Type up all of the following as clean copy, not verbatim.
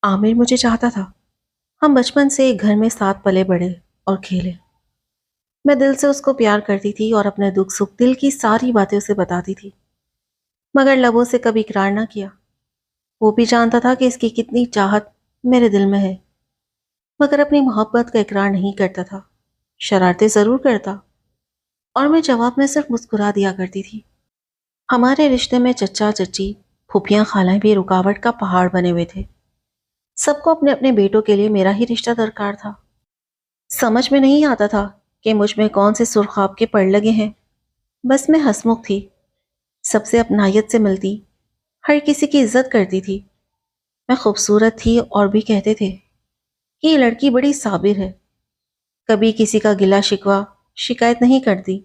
عامر مجھے چاہتا تھا۔ ہم بچپن سے ایک گھر میں ساتھ پلے بڑھے اور کھیلے۔ میں دل سے اس کو پیار کرتی تھی اور اپنے دکھ سکھ دل کی ساری باتیں اسے بتاتی تھی، مگر لبوں سے کبھی اقرار نہ کیا۔ وہ بھی جانتا تھا کہ اس کی کتنی چاہت میرے دل میں ہے، مگر اپنی محبت کا اقرار نہیں کرتا تھا، شرارتیں ضرور کرتا، اور میں جواب میں صرف مسکرا دیا کرتی تھی۔ ہمارے رشتے میں چچا چچی، پھوپھیاں خالائیں بھی رکاوٹ کا پہاڑ بنے ہوئے تھے۔ سب کو اپنے اپنے بیٹوں کے لیے میرا ہی رشتہ درکار تھا۔ سمجھ میں نہیں آتا تھا کہ مجھ میں کون سے سرخاب کے پڑ لگے ہیں۔ بس میں ہنسمکھ تھی، سب سے اپنائیت سے ملتی، ہر کسی کی عزت کرتی تھی۔ میں خوبصورت تھی اور بھی کہتے تھے کہ یہ لڑکی بڑی صابر ہے، کبھی کسی کا گلہ شکوہ شکایت نہیں کرتی،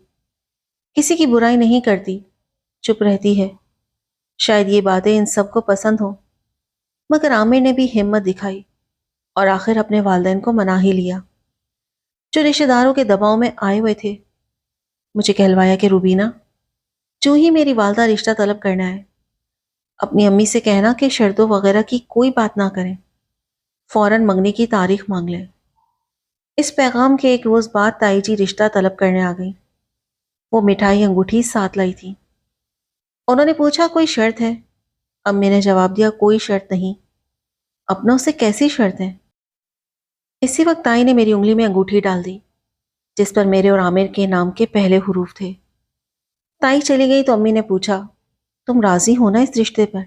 کسی کی برائی نہیں کرتی، چپ رہتی ہے۔ شاید یہ باتیں ان سب کو پسند ہوں، مگر عامر نے بھی ہمت دکھائی اور آخر اپنے والدین کو منا ہی لیا، جو رشتہ داروں کے دباؤ میں آئے ہوئے تھے۔ مجھے کہلوایا کہ روبینہ، جو ہی میری والدہ رشتہ طلب کرنا ہے، اپنی امی سے کہنا کہ شرطوں وغیرہ کی کوئی بات نہ کریں، فوراً منگنی کی تاریخ مانگ لیں۔ اس پیغام کے ایک روز بعد تائی جی رشتہ طلب کرنے آ گئی۔ وہ مٹھائی انگوٹھی ساتھ لائی تھی۔ انہوں نے پوچھا کوئی شرط ہے؟ امی نے جواب دیا کوئی شرط نہیں۔ اپنوں سے کیسی شرط ہے؟ اسی وقت تائی نے میری انگلی میں انگوٹھی ڈال دی، جس پر میرے اور عامر کے نام کے پہلے حروف تھے۔ تائی چلی گئی تو امی نے پوچھا تم راضی ہو نا اس رشتے پر؟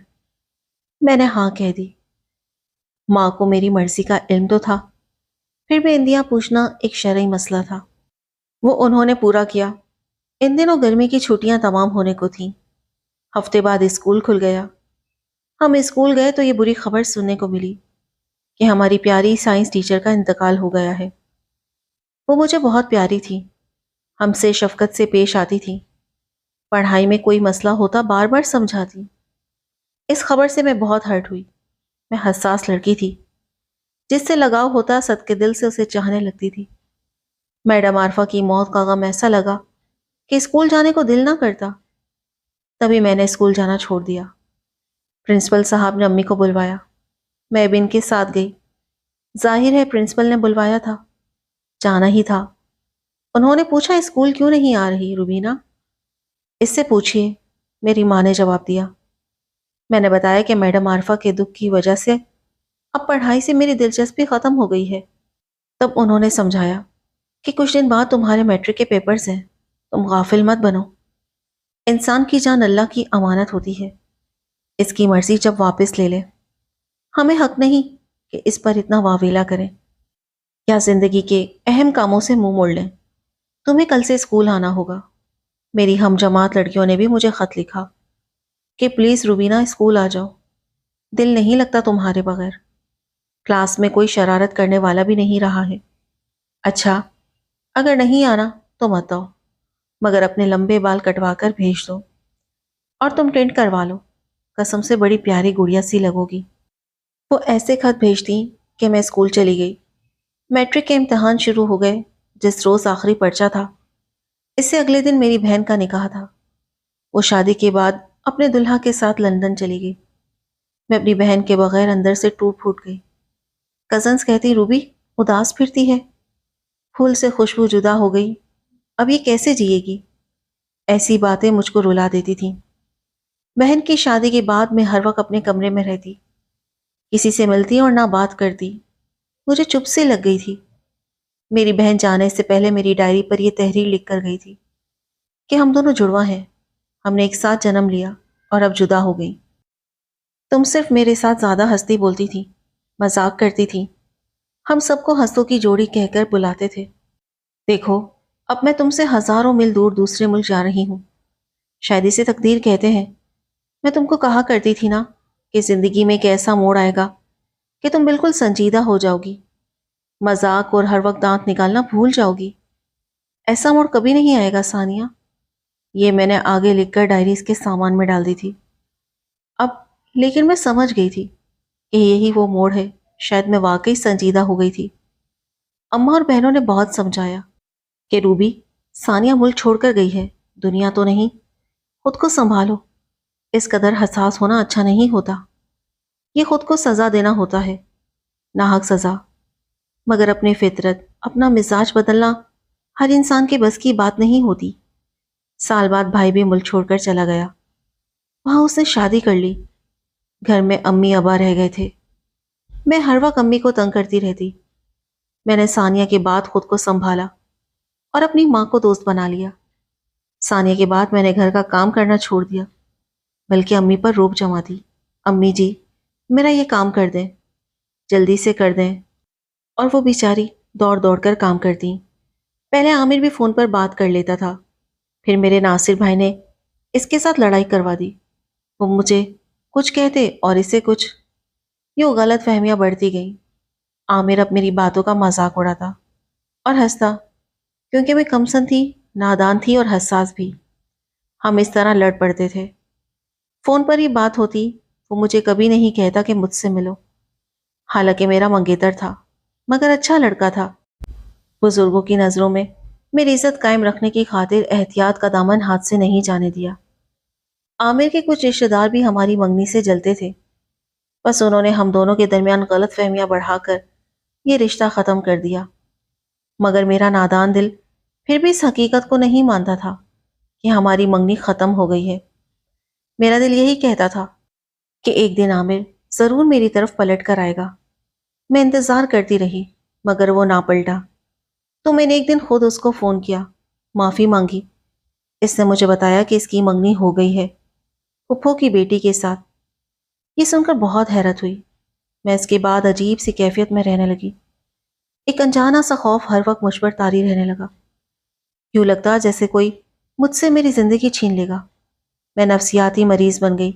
میں نے ہاں کہہ دی۔ ماں کو میری مرضی کا علم تو تھا، پھر بھی اندیاں پوچھنا ایک شرعی مسئلہ تھا۔ وہ انہوں نے پورا کیا۔ ان دنوں گرمی کی چھٹیاں تمام ہونے کو تھیں۔ ہفتے بعد اسکول کھل گیا۔ ہم اسکول گئے تو یہ بری خبر سننے کو ملی کہ ہماری پیاری سائنس ٹیچر کا انتقال ہو گیا ہے۔ وہ مجھے بہت پیاری تھی، ہم سے شفقت سے پیش آتی تھی، پڑھائی میں کوئی مسئلہ ہوتا بار بار سمجھاتی۔ اس خبر سے میں بہت ہرٹ ہوئی۔ میں حساس لڑکی تھی، جس سے لگاؤ ہوتا صدقے دل سے اسے چاہنے لگتی تھی۔ میڈم عارفہ کی موت کا غم ایسا لگا کہ اسکول جانے کو دل نہ کرتا۔ تبھی میں نے اسکول جانا چھوڑ دیا۔ پرنسپل صاحب نے امی کو بلوایا، میں بھی ان کے ساتھ گئی۔ ظاہر ہے پرنسپل نے بلوایا تھا، جانا ہی تھا۔ انہوں نے پوچھا اسکول کیوں نہیں آ رہی روبینہ؟ اس سے پوچھئے، میری ماں نے جواب دیا۔ میں نے بتایا کہ میڈم عارفہ کے دکھ کی وجہ سے اب پڑھائی سے میری دلچسپی ختم ہو گئی ہے۔ تب انہوں نے سمجھایا کہ کچھ دن بعد تمہارے میٹرک کے پیپرز ہیں، تم غافل مت بنو۔ انسان کی جان اللہ کی امانت ہوتی ہے، اس کی مرضی جب واپس لے لے۔ ہمیں حق نہیں کہ اس پر اتنا واویلا کریں یا زندگی کے اہم کاموں سے منہ موڑ لیں۔ تمہیں کل سے اسکول آنا ہوگا۔ میری ہم جماعت لڑکیوں نے بھی مجھے خط لکھا کہ پلیز روبینہ اسکول آ جاؤ، دل نہیں لگتا تمہارے بغیر، کلاس میں کوئی شرارت کرنے والا بھی نہیں رہا ہے۔ اچھا، اگر نہیں آنا تو مت آؤ، مگر اپنے لمبے بال کٹوا کر بھیج دو، اور تم ٹینٹ کروا لو، قسم سے بڑی پیاری گڑیا سی لگو گی۔ وہ ایسے خط بھیجتی کہ میں اسکول چلی گئی۔ میٹرک کے امتحان شروع ہو گئے۔ جس روز آخری پرچہ تھا، اس سے اگلے دن میری بہن کا نکاح تھا۔ وہ شادی کے بعد اپنے دلہا کے ساتھ لندن چلی گئی۔ میں اپنی بہن کے بغیر اندر سے ٹوٹ پھوٹ گئی۔ کزنس کہتی روبی اداس پھرتی ہے، پھول سے خوشبو جدا ہو گئی، اب یہ کیسے جیے گی؟ ایسی باتیں مجھ کو رلا دیتی تھیں۔ بہن کی شادی کے بعد میں ہر وقت اپنے کمرے میں رہتی، کسی سے ملتی اور نہ بات کرتی۔ مجھے چپ سے لگ گئی تھی۔ میری بہن جانے سے پہلے میری ڈائری پر یہ تحریر لکھ کر گئی تھی کہ ہم دونوں جڑواں ہیں، ہم نے ایک ساتھ جنم لیا اور اب جدا ہو گئی۔ تم صرف میرے ساتھ زیادہ ہنستی بولتی تھی، مذاق کرتی تھی، ہم سب کو ہنسوں کی جوڑی کہہ کر بلاتے تھے۔ دیکھو اب میں تم سے ہزاروں میل دور دوسرے ملک جا رہی ہوں، شاید اسے تقدیر کہتے ہیں۔ میں تم کو کہا کرتی تھی نا کہ زندگی میں ایک ایسا موڑ آئے گا کہ تم بالکل سنجیدہ ہو جاؤ گی، مذاق اور ہر وقت دانت نکالنا بھول جاؤ گی۔ ایسا موڑ کبھی نہیں آئے گا ثانیہ۔ یہ میں نے آگے لکھ کر ڈائریز کے سامان میں ڈال دی تھی۔ اب لیکن میں سمجھ گئی تھی کہ یہی وہ موڑ ہے، شاید میں واقعی سنجیدہ ہو گئی تھی۔ اماں اور بہنوں نے بہت سمجھایا کہ روبی ثانیہ ملک چھوڑ کر گئی ہے، دنیا تو نہیں، خود کو سنبھالو، اس قدر حساس ہونا اچھا نہیں ہوتا، یہ خود کو سزا دینا ہوتا ہے۔ ناحق سزا، مگر اپنی فطرت، اپنا مزاج بدلنا ہر انسان کے بس کی بات نہیں ہوتی۔ سال بعد بھائی بھی ملک چھوڑ کر چلا گیا۔ وہاں اس نے شادی کر لی۔ گھر میں امی ابا رہ گئے تھے۔ میں ہر وقت امی کو تنگ کرتی رہتی۔ میں نے ثانیہ کے بعد خود کو سنبھالا اور اپنی ماں کو دوست بنا لیا۔ ثانیہ کے بعد میں نے گھر کا کام کرنا چھوڑ دیا، بلکہ امی پر روب جما دی۔ امی جی، میرا یہ کام کر دیں، جلدی سے کر دیں۔ اور وہ بیچاری دوڑ دوڑ کر کام کرتی۔ پہلے عامر بھی فون پر بات کر لیتا تھا، پھر میرے ناصر بھائی نے اس کے ساتھ لڑائی کروا دی۔ وہ مجھے کچھ کہتے اور اسے کچھ، یوں غلط فہمیاں بڑھتی گئیں۔ عامر اب میری باتوں کا مذاق اڑاتا اور ہنستا، کیونکہ میں کم سن تھی، نادان تھی اور حساس بھی۔ ہم اس طرح لڑ پڑتے تھے۔ فون پر ہی بات ہوتی، وہ مجھے کبھی نہیں کہتا کہ مجھ سے ملو، حالانکہ میرا منگیتر تھا، مگر اچھا لڑکا تھا۔ بزرگوں کی نظروں میں میری عزت قائم رکھنے کی خاطر احتیاط کا دامن ہاتھ سے نہیں جانے دیا۔ عامر کے کچھ رشتہ دار بھی ہماری منگنی سے جلتے تھے، بس انہوں نے ہم دونوں کے درمیان غلط فہمیاں بڑھا کر یہ رشتہ ختم کر دیا۔ مگر میرا نادان دل پھر بھی اس حقیقت کو نہیں مانتا تھا کہ ہماری منگنی ختم ہو گئی ہے۔ میرا دل یہی کہتا تھا کہ ایک دن عامر ضرور میری طرف پلٹ کر آئے گا۔ میں انتظار کرتی رہی، مگر وہ نہ پلٹا۔ تو میں نے ایک دن خود اس کو فون کیا، معافی مانگی۔ اس نے مجھے بتایا کہ اس کی منگنی ہو گئی ہے پھپھو کی بیٹی کے ساتھ۔ یہ سن کر بہت حیرت ہوئی۔ میں اس کے بعد عجیب سی کیفیت میں رہنے لگی۔ ایک انجانا سا خوف ہر وقت مجھ پر طاری رہنے لگا۔ یوں لگتا جیسے کوئی مجھ سے میری زندگی چھین لے گا۔ میں نفسیاتی مریض بن گئی۔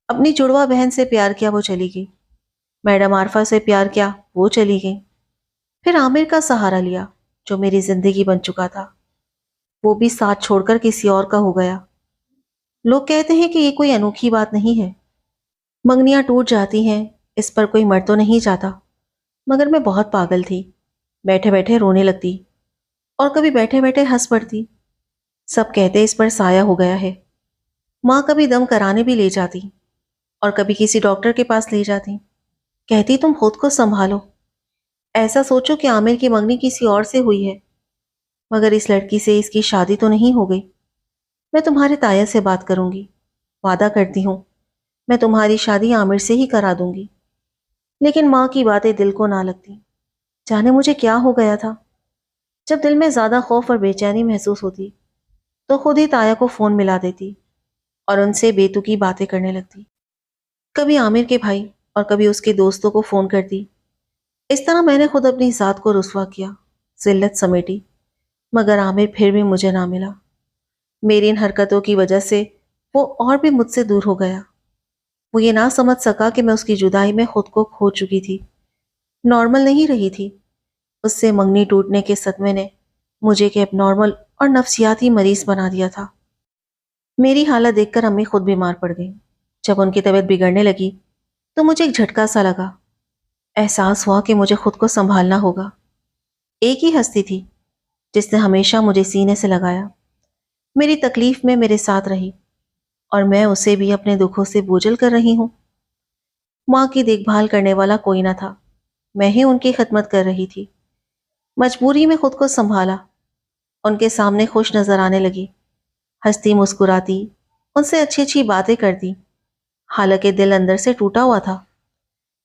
اپنی جڑواں بہن سے پیار کیا، وہ چلی گئی۔ میڈم عارفہ سے پیار کیا، وہ چلی گئی۔ پھر عامر کا سہارا لیا، جو میری زندگی بن چکا تھا۔ وہ بھی ساتھ چھوڑ کر کسی اور کا ہو گیا۔ لوگ کہتے ہیں کہ یہ کوئی انوکھی بات نہیں ہے، منگنیاں ٹوٹ جاتی ہیں، اس پر کوئی مر تو نہیں جاتا، مگر میں بہت پاگل تھی۔ بیٹھے بیٹھے رونے لگتی اور کبھی بیٹھے بیٹھے ہنس پڑتی۔ سب کہتے اس پر سایہ ہو گیا ہے۔ ماں کبھی دم کرانے بھی لے جاتی اور کبھی کسی ڈاکٹر کے پاس لے جاتی، کہتی تم خود کو سنبھالو، ایسا سوچو کہ عامر کی منگنی کسی اور سے ہوئی ہے، مگر اس لڑکی سے اس کی شادی تو نہیں ہو گئی۔ میں تمہارے تایا سے بات کروں گی، وعدہ کرتی ہوں میں تمہاری شادی عامر سے ہی کرا دوں گی۔ لیکن ماں کی باتیں دل کو نہ لگتی۔ جانے مجھے کیا ہو گیا تھا، جب دل میں زیادہ خوف اور بے چینی محسوس ہوتی تو خود ہی تایا کو فون ملا دیتی اور ان سے بے تکی باتیں کرنے لگتی۔ کبھی عامر کے بھائی اور کبھی اس کے دوستوں کو فون کرتی۔ اس طرح میں نے خود اپنی ذات کو رسوا کیا، ذلت سمیٹی، مگر عامر پھر بھی مجھے نہ ملا۔ میری ان حرکتوں کی وجہ سے وہ اور بھی مجھ سے دور ہو گیا۔ وہ یہ نہ سمجھ سکا کہ میں اس کی جدائی میں خود کو کھو چکی تھی، نارمل نہیں رہی تھی۔ اس سے منگنی ٹوٹنے کے صدمے نے مجھے ایک ایب نارمل اور نفسیاتی مریض بنا دیا تھا۔ میری حالت دیکھ کر امی خود بیمار پڑ گئی۔ جب ان کی طبیعت بگڑنے لگی تو مجھے ایک جھٹکا سا لگا۔ احساس ہوا کہ مجھے خود کو سنبھالنا ہوگا۔ ایک ہی ہستی تھی جس نے ہمیشہ مجھے سینے سے لگایا، میری تکلیف میں میرے ساتھ رہی، اور میں اسے بھی اپنے دکھوں سے بوجھل کر رہی ہوں۔ ماں کی دیکھ بھال کرنے والا کوئی نہ تھا، میں ہی ان کی خدمت کر رہی تھی۔ مجبوری میں خود کو سنبھالا، ان کے سامنے خوش نظر آنے لگی، ہنستی مسکراتی، ان سے اچھی اچھی باتیں کرتی، حالانکہ دل اندر سے ٹوٹا ہوا تھا۔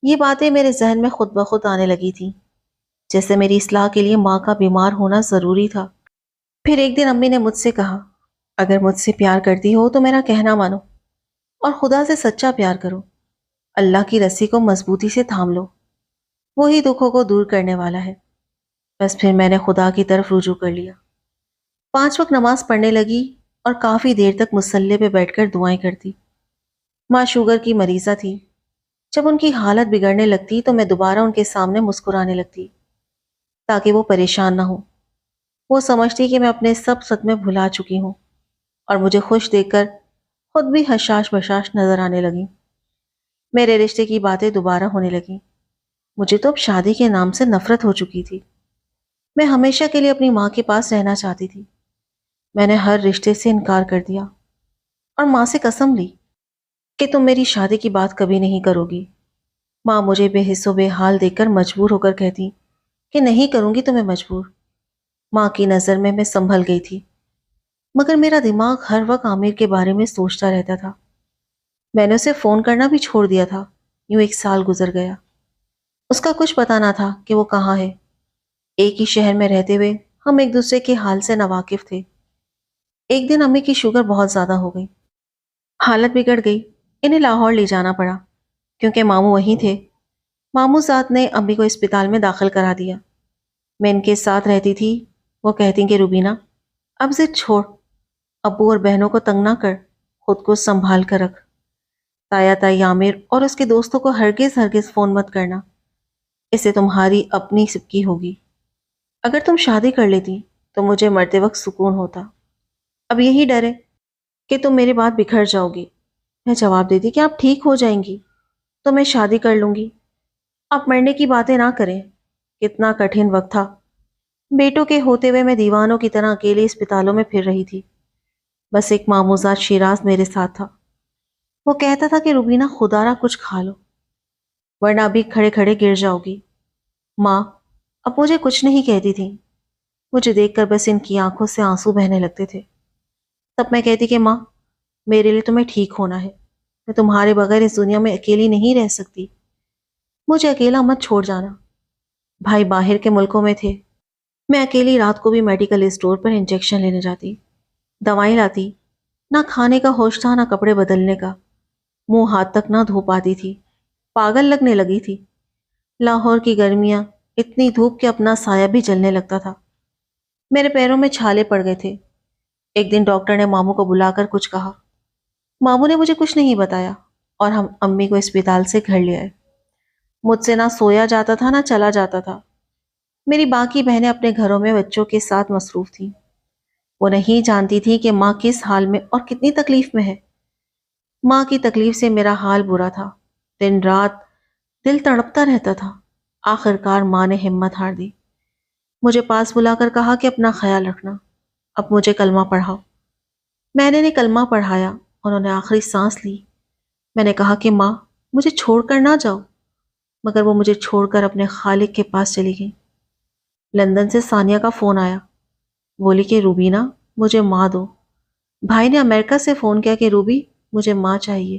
یہ باتیں میرے ذہن میں خود بخود آنے لگی تھی، جیسے میری اصلاح کے لیے ماں کا بیمار ہونا ضروری تھا۔ پھر ایک دن امی نے مجھ سے کہا، اگر مجھ سے پیار کرتی ہو تو میرا کہنا مانو اور خدا سے سچا پیار کرو، اللہ کی رسی کو مضبوطی سے تھام لو، وہی دکھوں کو دور کرنے والا ہے۔ بس پھر میں نے خدا کی طرف رجوع کر لیا۔ 5 وقت نماز پڑھنے لگی اور کافی دیر تک مصلی پہ بیٹھ کر دعائیں کرتی۔ ماں شوگر کی مریضہ تھی۔ جب ان کی حالت بگڑنے لگتی تو میں دوبارہ ان کے سامنے مسکرانے لگتی تاکہ وہ پریشان نہ ہو۔ وہ سمجھتی کہ میں اپنے سب صدمے بھلا چکی ہوں، اور مجھے خوش دیکھ کر خود بھی حشاش بشاش نظر آنے لگی۔ میرے رشتے کی باتیں دوبارہ ہونے لگیں۔ مجھے تو اب شادی کے نام سے نفرت ہو چکی تھی۔ میں ہمیشہ کے لیے اپنی ماں کے پاس رہنا چاہتی تھی۔ میں نے ہر رشتے سے انکار کر دیا اور ماں سے قسم لی کہ تم میری شادی کی بات کبھی نہیں کرو گی۔ ماں مجھے بے حس و بے حال دیکھ کر مجبور ہو کر کہتی کہ نہیں کروں گی تمہیں مجبور۔ ماں کی نظر میں سنبھل گئی تھی، مگر میرا دماغ ہر وقت عامر کے بارے میں سوچتا رہتا تھا۔ میں نے اسے فون کرنا بھی چھوڑ دیا تھا۔ یوں 1 سال گزر گیا۔ اس کا کچھ پتا نہ تھا کہ وہ کہاں ہے۔ ایک ہی شہر میں رہتے ہوئے ہم ایک دوسرے کے حال سے ناواقف تھے۔ ایک دن امی کی شوگر بہت زیادہ ہو گئی، حالت بگڑ گئی۔ انہیں لاہور لے جانا پڑا کیونکہ ماموں وہیں تھے۔ ماموں ذات نے امی کو اسپتال میں داخل کرا دیا۔ میں ان کے ساتھ رہتی تھی۔ وہ کہتی کہ روبینہ اب ضد چھوڑ، ابو اور بہنوں کو تنگ نہ کر، خود کو سنبھال کر رکھ۔ تایا تائی عامر اور اس کے دوستوں کو ہرگز ہرگز فون مت کرنا، اسے تمہاری اپنی سبکی ہوگی۔ اگر تم شادی کر لیتی تو مجھے مرتے وقت سکون ہوتا۔ اب یہی ڈر ہے کہ تم میرے بعد بکھر جاؤ گی۔ میں جواب دیتی کہ آپ ٹھیک ہو جائیں گی تو میں شادی کر لوں گی۔ آپ مرنے کی باتیں نہ کریں، کتنا کٹھن وقت تھا۔ بیٹوں کے ہوتے ہوئے میں دیوانوں کی طرح اکیلے اسپتالوں میں پھر رہی تھی۔ بس ایک ماموزاد شیراز میرے ساتھ تھا۔ وہ کہتا تھا کہ روبینہ خدا را کچھ کھا لو ورنہ ابھی کھڑے کھڑے گر جاؤ گی۔ ماں اب مجھے کچھ نہیں کہتی تھی۔ مجھے دیکھ کر بس ان کی آنکھوں سے آنسو بہنے لگتے تھے۔ تب میں کہتی کہ ماں میرے لیے تمہیں ٹھیک ہونا ہے، میں تمہارے بغیر اس دنیا میں اکیلی نہیں رہ سکتی، مجھے اکیلا مت چھوڑ جانا۔ بھائی باہر کے ملکوں میں تھے، میں اکیلی رات کو بھی میڈیکل اسٹور پر انجیکشن لینے جاتی، دوائیں لاتی، نہ کھانے کا ہوش تھا نہ کپڑے بدلنے کا، منہ ہاتھ تک نہ دھو پاتی تھی، پاگل لگنے لگی تھی۔ لاہور کی گرمیاں، اتنی دھوپ کہ اپنا سایہ بھی جلنے لگتا تھا۔ میرے پیروں میں چھالے پڑ گئے تھے۔ ایک دن ڈاکٹر نے ماموں کو بلا کر کچھ کہا۔ ماموں نے مجھے کچھ نہیں بتایا اور ہم امی کو اسپتال سے گھر لے آئے۔ مجھ سے نہ سویا جاتا تھا نہ چلا جاتا تھا۔ میری باقی بہنیں اپنے گھروں میں بچوں کے ساتھ مصروف تھیں۔ وہ نہیں جانتی تھی کہ ماں کس حال میں اور کتنی تکلیف میں ہے۔ ماں کی تکلیف سے میرا حال برا تھا۔ دن رات دل تڑپتا رہتا تھا۔ آخر کار ماں نے ہمت ہار دی، مجھے پاس بلا کر کہا کہ اپنا خیال رکھنا، اب مجھے کلمہ پڑھاؤ۔ میں نے کلمہ پڑھایا، انہوں نے آخری سانس لی۔ میں نے کہا کہ ماں مجھے چھوڑ کر نہ جاؤ، مگر وہ مجھے چھوڑ کر اپنے خالق کے پاس چلی گئی۔ لندن سے ثانیہ کا فون آیا، بولی کہ روبینہ مجھے ماں دو۔ بھائی نے امریکہ سے فون کیا کہ روبی مجھے ماں چاہیے،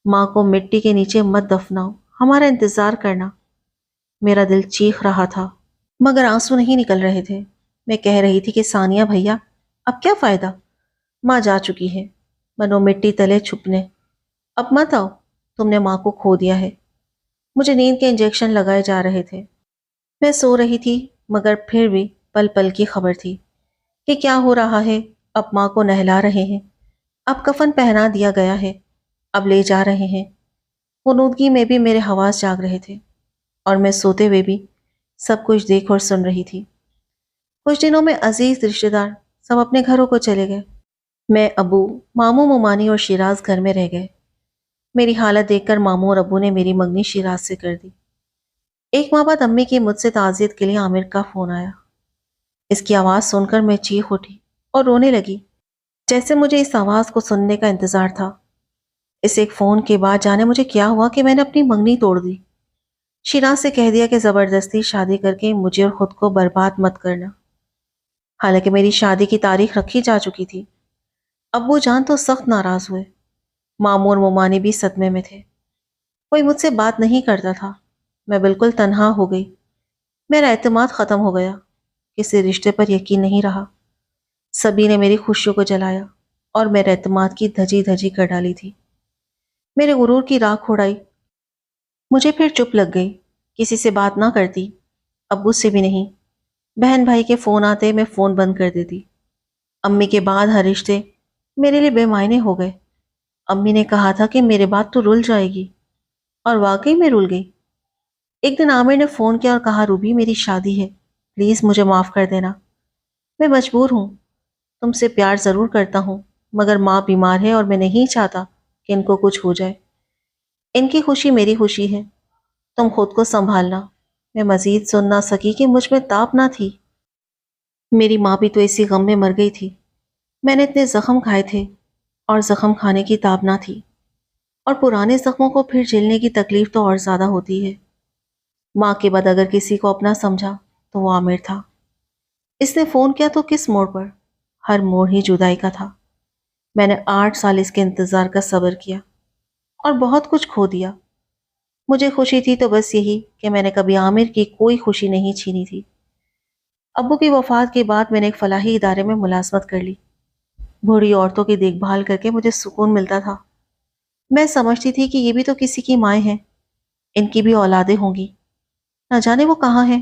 ماں کو مٹی کے نیچے مت دفناؤ، ہمارا انتظار کرنا۔ میرا دل چیخ رہا تھا مگر آنسو نہیں نکل رہے تھے۔ میں کہہ رہی تھی کہ ثانیہ بھیا اب کیا فائدہ، ماں جا چکی ہے، منو مٹی تلے چھپنے، اب مت آؤ، تم نے ماں کو کھو دیا ہے۔ مجھے نیند کے انجیکشن لگائے جا رہے تھے۔ میں سو رہی تھی مگر پھر بھی پل پل کی خبر تھی کہ کیا ہو رہا ہے۔ اب ماں کو نہلا رہے ہیں، اب کفن پہنا دیا گیا ہے، اب لے جا رہے ہیں۔ غنودگی میں بھی میرے حواس جاگ رہے تھے اور میں سوتے ہوئے بھی سب کچھ دیکھ اور سن رہی تھی۔ کچھ دنوں میں عزیز رشتہ دار سب اپنے گھروں کو چلے گئے۔ میں، ابو، ماموں، ممانی اور شیراز گھر میں رہ گئے۔ میری حالت دیکھ کر ماموں اور ابو نے میری منگنی شیراز سے کر دی۔ ایک ماہ بعد امی کی مجھ سے تعزیت کے لیے عامر کا فون آیا۔ اس کی آواز سن کر میں چیخ اٹھی اور رونے لگی، جیسے مجھے اس آواز کو سننے کا انتظار تھا۔ اس ایک فون کے بعد جانے مجھے کیا ہوا کہ میں نے اپنی منگنی توڑ دی۔ شیراز سے کہہ دیا کہ زبردستی شادی کر کے مجھے اور خود کو برباد مت کرنا، حالانکہ میری شادی کی تاریخ رکھی جا چکی تھی۔ ابو جان تو سخت ناراض ہوئے، ماموں اور ممانی بھی صدمے میں تھے۔ کوئی مجھ سے بات نہیں کرتا تھا، میں بالکل تنہا ہو گئی۔ میرا اعتماد ختم ہو گیا، کسی رشتے پر یقین نہیں رہا۔ سبھی نے میری خوشیوں کو جلایا اور میرے اعتماد کی دھجی دھجی کر ڈالی تھی۔ میرے غرور کی راکھ اڑائی۔ مجھے پھر چپ لگ گئی، کسی سے بات نہ کرتی، ابو سے بھی نہیں۔ بہن بھائی کے فون آتے میں فون بند کر دیتی۔ امی کے بعد ہر رشتے میرے لیے بے معنی ہو گئے۔ امی نے کہا تھا کہ میرے بعد تو رل جائے گی، اور واقعی میں رل گئی۔ ایک دن عامر نے فون کیا اور کہا روبی میری شادی ہے، پلیز مجھے معاف کر دینا، میں مجبور ہوں، تم سے پیار ضرور کرتا ہوں مگر ماں بیمار ہے اور میں نہیں چاہتا کہ ان کو کچھ ہو جائے۔ ان کی خوشی میری خوشی ہے، تم خود کو سنبھالنا۔ میں مزید سن نہ سکی کہ مجھ میں تاب نہ تھی۔ میری ماں بھی تو اسی غم میں مر گئی تھی، میں نے اتنے زخم کھائے تھے اور زخم کھانے کی تاب نہ تھی۔ اور پرانے زخموں کو پھر جھیلنے کی تکلیف تو اور زیادہ ہوتی ہے۔ ماں کے بعد اگر کسی کو اپنا سمجھا تو وہ عامر تھا۔ اس نے فون کیا تو کس موڑ پر؟ ہر موڑ ہی جدائی کا تھا۔ میں نے 8 سال اس کے انتظار کا صبر کیا اور بہت کچھ کھو دیا۔ مجھے خوشی تھی تو بس یہی کہ میں نے کبھی عامر کی کوئی خوشی نہیں چھینی تھی۔ ابو کی وفات کے بعد میں نے ایک فلاحی ادارے میں ملازمت کر لی۔ بوڑھی عورتوں کی دیکھ بھال کر کے مجھے سکون ملتا تھا۔ میں سمجھتی تھی کہ یہ بھی تو کسی کی مائیں ہیں، ان کی بھی اولادیں ہوں گی، نہ جانے وہ کہاں ہیں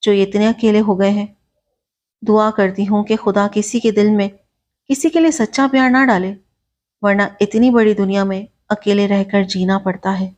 جو یہ اتنے اکیلے ہو گئے ہیں۔ دعا کرتی ہوں کہ خدا کسی کے دل میں کسی کے لیے سچا پیار نہ ڈالے، ورنہ اتنی بڑی دنیا میں اکیلے رہ کر جینا پڑتا ہے۔